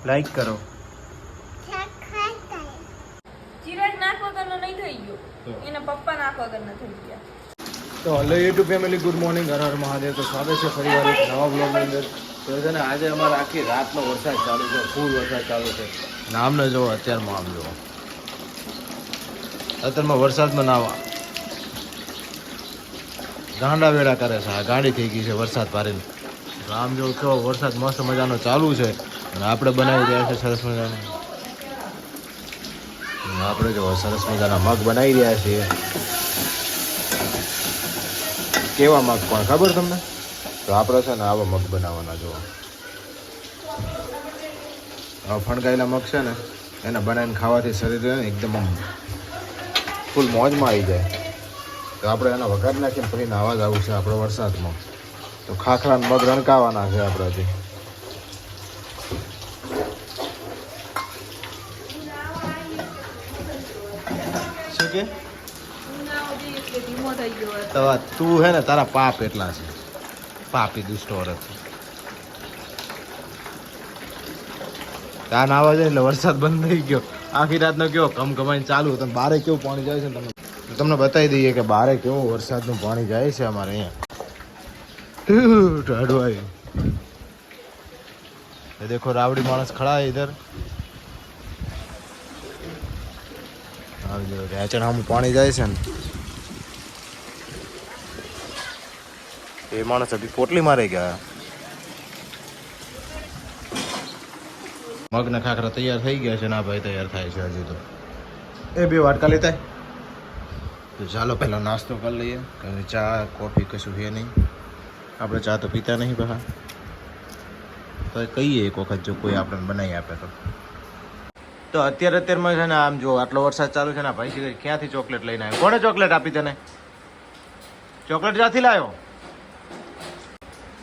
Like કરો. ચિરાગ નાક વગરનો નહીં થઈ ગયો, એના પપ્પા નાક વગરના થઈ ગયા. તો hello YouTube family, good morning, Har Har Mahadev. તો સ્વાગત છે ફરીવાર એક નવા બ્લોગની અંદર. તો છે ને આજે અમારે આખી રાતનો વરસાદ ચાલુ છે, ફૂલ વરસાદ ચાલુ છે. નામને જોવો અત્યારમાં, આમ જોવો અત્યારમાં વરસાદમાં નાવા ગાંડા વેડા કરે છે. આ ગાડી થઈ ગઈ છે વરસાદ પારીને. આમ જો કેવો વરસાદ મસ્ત મજાનો ચાલુ છે અને આપણે બનાવી રહ્યા છે સરસ મજાનો. આપણે જો સરસ મજાના મગ બનાવી રહ્યા છીએ. કેવા મગ પણ ખબર તમને? તો આપણે છે ને આવા મગ બનાવવાના. જો આ ફણગાયેલા મગ છે ને, એને બનાવીને ખાવાથી શરીર એકદમ ફૂલ મોજમાં આવી જાય. તો આપણે એના વઘાર નાખીને ફરીને આવા જ આવું છે આપણે વરસાદમાં. તો ખાખરા મગ રણકાવાના છે આપણે હજી. શું કે તો તું હે ને, તારા પાપ એટલા છે, પાપી દુષ્ટો રથ. ત્યાં નાવા જાય એટલે વરસાદ બંધ થઈ ગયો. આખી રાતનો કેવો કમકમાઈને ચાલુ. તમે બારે કેવું પાણી જાય છે ને, તમને બતાવી દઈએ કે બારે કેવું વરસાદનું પાણી જાય છે અમારે અહીંયા. ઢાળવાય ये देखो, रावड़ी मानस खड़ा है इधर. રેચણ પાણી જાય છે ને, એ માણસ અભી પોટલી મારે ગયા. મગના ખાખરા તૈયાર થઈ ગયા છે. ના ભાઈ, તૈયાર થાય છે હજી તો. એ બે વાટકા લેતા. તો ચાલો પહેલાં નાસ્તો કરી લઈએ. ચા કોફી કશું છે નહીં. આપણે ચા તો પીતા નહીં બહાર. તો કહીએ એક વખત જો કોઈ આપણને બનાવી આપે તો. તો અત્યારમાં છે ને, આમ જો આટલો વરસાદ ચાલુ છે ને, ભાઈ ક્યાંથી ચોકલેટ લઈને આવ્યો? કોણે ચોકલેટ આપી તને? ચોકલેટ ક્યાંથી લાવ્યો?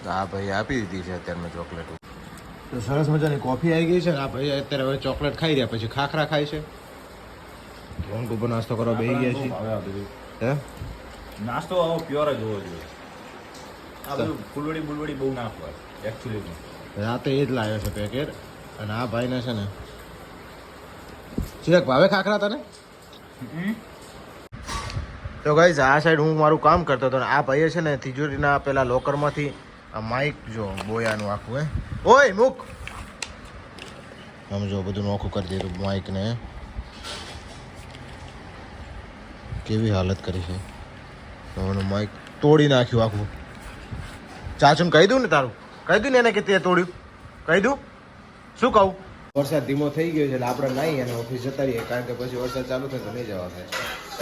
હા ભાઈ, આપી દીધી છે અત્યારમાં ચોકલેટ. તો સરસ મજાની કોફી આવી ગઈ છે ને. આ ભાઈ અત્યારે હવે ચોકલેટ ખાઈ રહ્યા, પછી ખાખરા ખાય છે. કોણ કુપર નાસ્તો કરવા બેસી ગયા છે. હે નાસ્તો આવો પ્યોર જ હોવો જોઈએ. આ બધું ફૂલવડી બુલવડી બહુ નાખવાય એકચ્યુઅલી. રાતે એ જ લાવ્યો છે પેકેટ. અને આ ભાઈને છે ને, ચિરાગ ભાવે ખાખરા તને? તો ગાઈઝ, આ સાઈડ હું મારું કામ કરતો હતો. આ ભાઈએ છે ને તિજોરીના પેલા લોકરમાંથી આ માઇક જો બોયાનું આખું ઓય મૂક. આમ જો બધું નોખું કરી દીધું માઇકને. કેવી હાલત કરી છે. માઇક તોડી નાખ્યું આખું. ચાચુને કહી દઉં ને, તારું કહી દઉં ને એને કે તે તોડ્યું. કહી દઉં? શું કહું? વરસાદ ધીમો થઈ ગયો છે એટલે આપણે નહીં અને ઓફિસ જતા રહીએ, કારણ કે પછી વરસાદ ચાલુ થાય તો નહીં જવા થાય.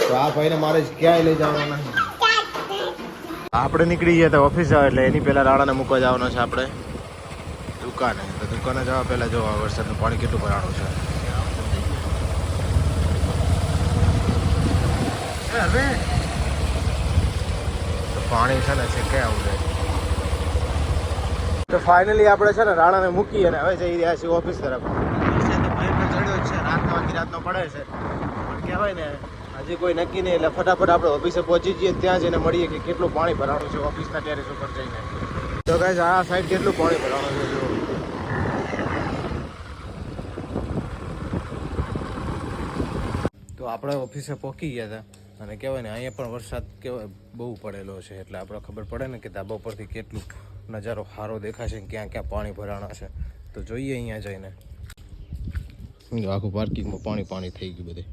તો આ ભાઈને મારે ક્યાંય લઈ જવાના નહીં. આપણે નીકળી ગયા તો ઓફિસ આવે એટલે એની પહેલાં રાણાને મૂકવા જવાનો છે આપણે દુકાને. તો દુકાને જવા પહેલાં જો આ વરસાદનું પાણી કેટલું ભરાણું છે. તો પાણી છે ને છે ક્યાં આવું જાય. તો ફાઇનલી આપણે છે ને રાણાને મૂકી અને હવે જઈ રહ્યા છીએ ઓફિસ તરફ. ભાઈ પણ ચડ્યો જ છે, રાતનો આખી રાતનો પડે છે, પણ કહેવાય ને હજી કોઈ નક્કી નહીં. એટલે ફટાફટ આપણે ઓફિસે પહોંચી જઈએ, ત્યાં જઈને મળીએ કે કેટલું પાણી ભરાણું છે ઓફિસના ટેરેસ ઉપર જઈને. તો ગાઈસ, આ સાઈડ કેટલું પાણી ભરાણું છે જો. તો આપણે ઓફિસે પહોંચી ગયા હતા અને કહેવાય ને અહીંયા પણ વરસાદ કહેવાય બહુ પડેલો છે. એટલે આપણે ખબર પડે ને કે ધાબા પરથી કેટલું નજારો સારો દેખાશે, ક્યાં ક્યાં પાણી ભરાણા છે. તો જોઈએ અહીંયા જઈને. આખું પાર્કિંગમાં પાણી થઈ ગયું બધે.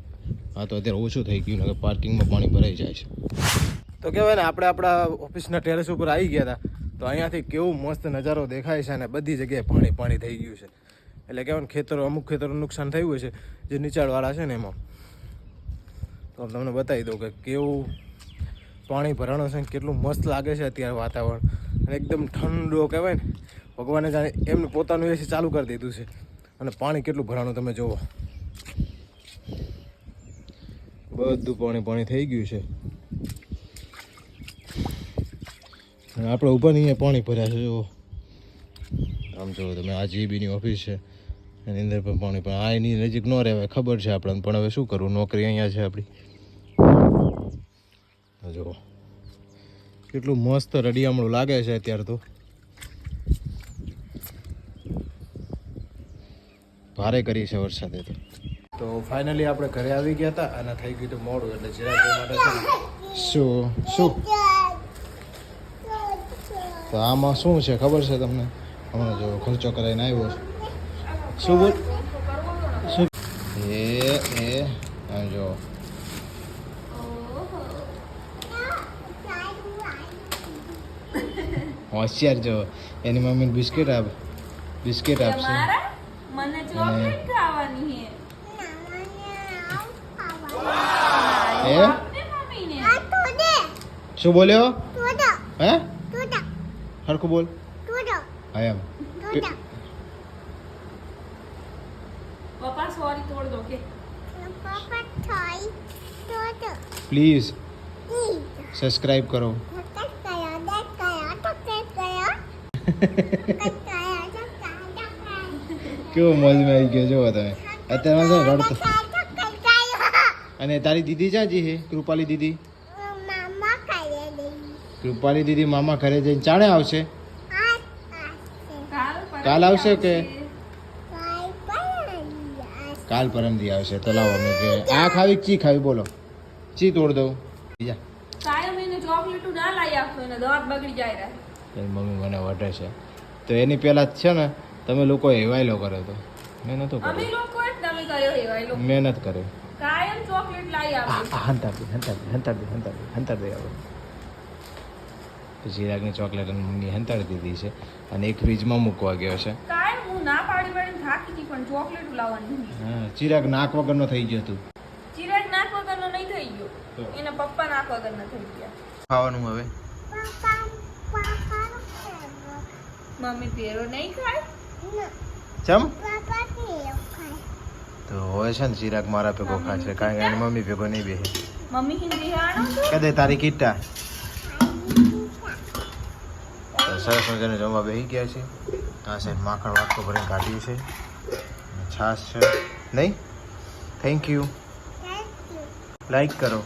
હા, તો અત્યારે ઓછું થઈ ગયું ને, પાર્કિંગમાં પાણી ભરાઈ જાય છે. તો કહેવાય ને આપણે આપણા ઓફિસના ટેરેસ ઉપર આવી ગયા હતા. તો અહીંયાથી કેવું મસ્ત નજારો દેખાય છે અને બધી જગ્યાએ પાણી થઈ ગયું છે. એટલે કહેવાય ને ખેતરો, અમુક ખેતરોનું નુકસાન થયું હોય છે જે નીચાણવાળા છે ને એમાં. તો તમને બતાવી દઉં કે કેવું પાણી ભરાણું છે, કેટલું મસ્ત લાગે છે અત્યારે વાતાવરણ. અને એકદમ ઠંડો કહેવાય ને, ભગવાને જાણે એમને પોતાનું એસી ચાલુ કરી દીધું છે. અને પાણી કેટલું ભરાણું તમે જુઓ. બધું પાણી થઈ ગયું છે. અને આપણે ઊભા નહીં, અહીંયા પાણી ભર્યા છે જુઓ. આમ જુઓ તમે, આ જીબીની ઓફિસ છે એની અંદર પણ પાણી. પણ આ એની નજીક ન રહેવાય, ખબર છે આપણને, પણ હવે શું કરવું, નોકરી અહીંયા છે આપણી. જુઓ કેટલું મસ્ત રડિયામણું લાગે છે અત્યારે તો. ભારે કરી છે વરસાદે તો ફાઇનલી આપણે ઘરે આવી ગયા હતા અને થઈ ગયું હતું મોડું એટલે ચિરાગભાઈ માટે છે ને શું તો આમાં શું છે ખબર છે તમને હમણાં જો ખર્ચો કરાવીને આવ્યો છે શું બોલ શું એ આમ જો હોશિયાર જો એની મમ્મીને બિસ્કિટ આપશે મારા મને ચોકલેટ ખાવાની એ હે મમ્મીને શું બોલ્યો હે હરખું બોલ હા એમ પપ્પા સોરી તોડ દો કે પ્લીઝ સબસ્ક્રાઇબ કરો કેવો મોજમાં આવી ગયો જો તમે અત્યારે રડતો અને તારી દીદી જાજી છે કૃપાલી દીદી કૃપાલી દીદી મામા ઘરે જઈને ચાણે આવશે કાલ આવશે કે કાલ પરમદી આવશે તો લાવો અમે કે આ ખાવી કે ચી ખાવી બોલો ચી તોડ દઉં બીજા કાયમ એને ચોકલેટ ના લાવી આપતો એને દાંત બગડી જાય રે એની મમ્મી મને વઢે છે તો એની પહેલા જ છે ને તમે લોકો હેવાયલો કર્યો તો મેં નહોતો અમે કર્યો લોકો જ તમે કર્યો એવા લોકો મહેનત કર્યો કાયમ ચોકલેટ લાવી આપે હંતાડી આવે તો ચિરાગની ચોકલેટ મમ્મી હંતાડી દીધી છે અને એક ફ્રીજમાં મૂકવા ગયો છે કાયમ હું ના પાડીને થાકી હતી પણ ચોકલેટ લાવવાની નહીં. હા ચિરાગ નાક વગરનો થઈ ગયો તું ચિરાગ નાક વગરનો નહીં થઈ તો? ગયો એના પપ્પા નાક વગરના થઈ ગયા ખાવાનું હવે મમ્મી પેરો નહીં ખાય ચમ તો હોય છે ને ચિરાગ મારા ભેગો ખાશે કારણ કે એની મમ્મી ભેગો નહીં બેસે મમ્મી હિન્દી આણો છો કદે તારી કીટા તો સરસ મજાને જમવા બેસી ગયા છે આ સાઈડ માખણ વાટકો ભરીને કાઢ્યું છે અને છાશ છે નહીં થેન્ક યુ લાઈક કરો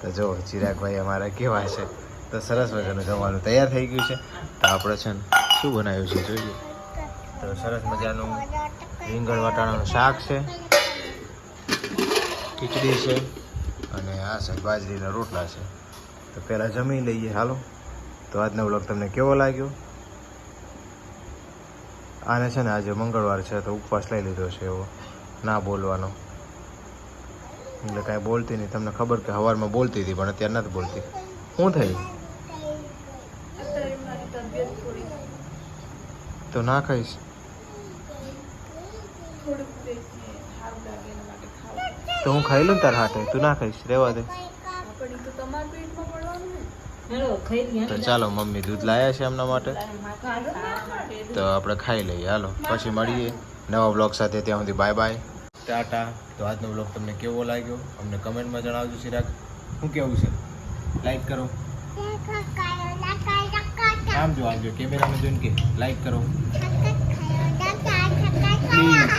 તો જો ચિરાગભાઈ અમારા કેવા છે તો સરસ મજાનું જમવાનું તૈયાર થઈ ગયું છે તો આપણે છે ને શું બનાવ્યું છે જોઈએ તો સરસ મજાનું રીંગણ વાટાણાનું શાક છે ખીચડી છે અને આ છે બાજરીના રોટલા છે તો પહેલાં જમી લઈએ હાલો તો આજનો વ્લોગ તમને કેવો લાગ્યો આને છે ને આજે મંગળવાર છે તો ઉપવાસ લઈ લીધો છે એવો ના બોલવાનો એટલે કાંઈ બોલતી નહીં તમને ખબર કે સવારમાં બોલતી હતી પણ અત્યારે નથી બોલતી શું થયું અત્યારે મારી તબિયત થોડી તો ના ખાઈશ થોડુંક સારું લાગે એના માટે ખાવું તો હું ખાઈ લઉં ને તારા હાથે તું ના ખાઈશ રહેવા દે આપણી તો તમારા પેટમાં પડવાનું ને તો ચાલો મમ્મી દૂધ લાયા છે એમના માટે તો આપણે ખાઈ લઈએ હાલો પછી મળીએ નવા બ્લોગ સાથે ત્યાં સુધી બાય બાય ટાટા તો આજનો બ્લોગ તમને કેવો લાગ્યો અમને કમેન્ટમાં જણાવજો ચિરાગ શું કેવું છે લાઈક કરો આમ જો કેમેરામાં જોઈને કે લાઈક કરો પ્લીઝ